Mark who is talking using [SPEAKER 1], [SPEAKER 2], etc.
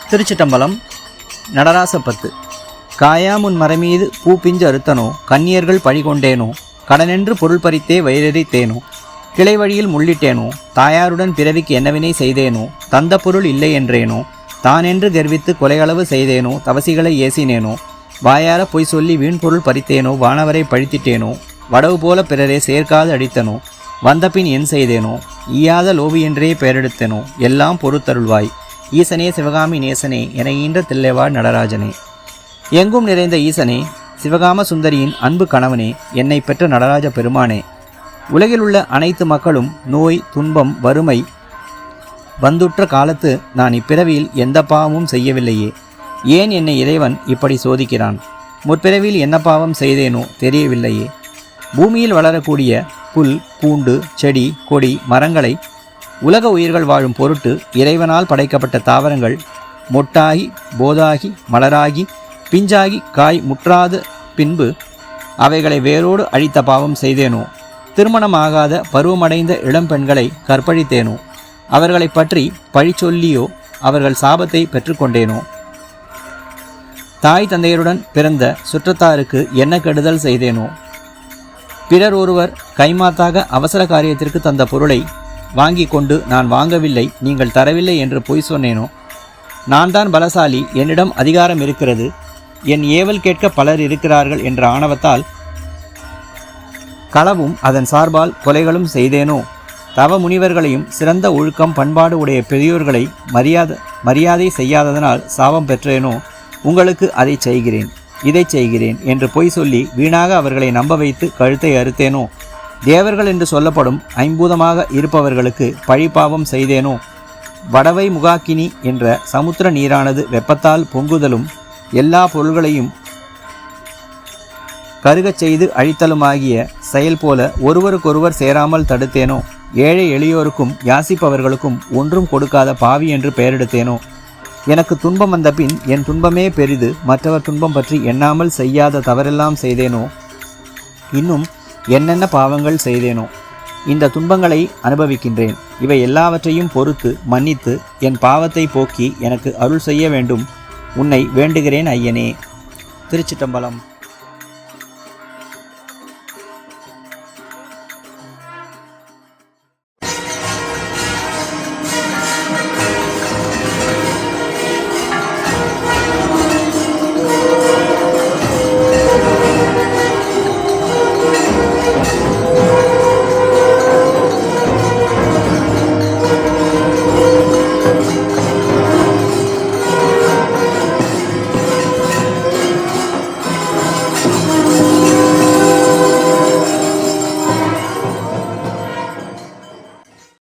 [SPEAKER 1] திருச்சிட்டம்பலம். நடராசப்பத்து. காயாமுன் மரமீது பூ பிஞ்சு அறுத்தனோ, கன்னியர்கள் பழிகொண்டேனோ, கடனென்று பொருள் பறித்தே வயிறறித்தேனோ, கிளை வழியில் முள்ளிட்டேனோ, தாயாருடன் பிறவிக்கு என்னவினை செய்தேனோ, தந்த பொருள் இல்லை என்றேனோ, தானென்று கர்வித்து கொலைகளவு செய்தேனோ, தவசிகளை ஏசினேனோ, வாயார பொய் சொல்லி வீண் பொருள் பறித்தேனோ, வானவரை பழித்திட்டேனோ, வடவு போல பிறரே சேர்க்காது அடித்தனோ, வந்தபின் என் செய்தேனோ, ஈயாத லோபி என்றே பெயரெடுத்தேனோ, எல்லாம் பொறுத்தருள்வாய் ஈசனே சிவகாமி நேசனே என ஈன்ற தில்லைவாழ் நடராஜனே. எங்கும் நிறைந்த ஈசனே, சிவகாம சுந்தரியின் அன்பு கணவனே, என்னை பெற்ற நடராஜ பெருமானே, உலகிலுள்ள அனைத்து மக்களும் நோய் துன்பம் வறுமை வந்துற்ற காலத்து நான் இப்பிறவியில் எந்த பாவமும் செய்யவில்லையே, ஏன் என்னை இறைவன் இப்படி சோதிக்கிறான்? முற்பிறவியில் என்ன பாவம் செய்தேனோ தெரியவில்லையே. பூமியில் வளரக்கூடிய புல் பூண்டு செடி கொடி மரங்களை உலக உயிர்கள் வாழும் பொருட்டு இறைவனால் படைக்கப்பட்ட தாவரங்கள் மொட்டாகி போதாகி மலராகி பிஞ்சாகி காய் முற்றாத பின்பு அவைகளை வேரோடு அழித்த பாவம் செய்தேனோ? திருமணமாகாத பருவமடைந்த இளம்பெண்களை கற்பழித்தேனோ? அவர்களை பற்றி பழி சொல்லியோ அவர்கள் சாபத்தை பெற்றுக்கொண்டேனோ? தாய் தந்தையருடன் பிறந்த சுற்றத்தாருக்கு என்ன கெடுதல் செய்தேனோ? பிறர் ஒருவர் கைமாத்தாக அவசர காரியத்திற்கு தந்த பொருளை வாங்கி கொண்டு நான் வாங்கவில்லை, நீங்கள் தரவில்லை என்று பொய் சொன்னேனோ? நான் தான் பலசாலி, என்னிடம் அதிகாரம் இருக்கிறது, என் ஏவல் கேட்க பலர் இருக்கிறார்கள் என்ற ஆணவத்தால் களவும் அதன் சார்பால் கொலைகளும் செய்தேனோ? தவ முனிவர்களையும் சிறந்த ஒழுக்கம் பண்பாடு உடைய பெரியோர்களை மரியாதை செய்யாததனால் சாபம் பெற்றேனோ? உங்களுக்கு அதை செய்கிறேன் இதை செய்கிறேன் என்று பொய் சொல்லி வீணாக அவர்களை நம்ப வைத்து கழுத்தை அறுத்தேனோ? தேவர்கள் என்று சொல்லப்படும் ஐம்பூதமாக இருப்பவர்களுக்கு பழிப்பாவம் செய்தேனோ? வடவை முகாக்கினி என்ற சமுத்திர நீரானது வெப்பத்தால் பொங்குதலும் எல்லா பொருள்களையும் கருகச் செய்து அழித்தலுமாகிய செயல் போல ஒருவருக்கொருவர் சேராமல் தடுத்தேனோ? ஏழை எளியோருக்கும் யாசிப்பவர்களுக்கும் ஒன்றும் கொடுக்காத பாவி என்று பெயரெடுத்தேனோ? எனக்கு துன்பம் வந்த பின் என் துன்பமே பெரிது, மற்றவர் துன்பம் பற்றி எண்ணாமல் செய்யாத தவறெல்லாம் செய்தேனோ? இன்னும் என்னென்ன பாவங்கள் செய்தேனோ? இந்த துன்பங்களை அனுபவிக்கின்றேன். இவை எல்லாவற்றையும் பொறுத்து மன்னித்து என் பாவத்தை போக்கி எனக்கு அருள் செய்ய வேண்டும். உன்னை வேண்டுகிறேன் ஐயனே. திருச்சிட்டம்பலம்.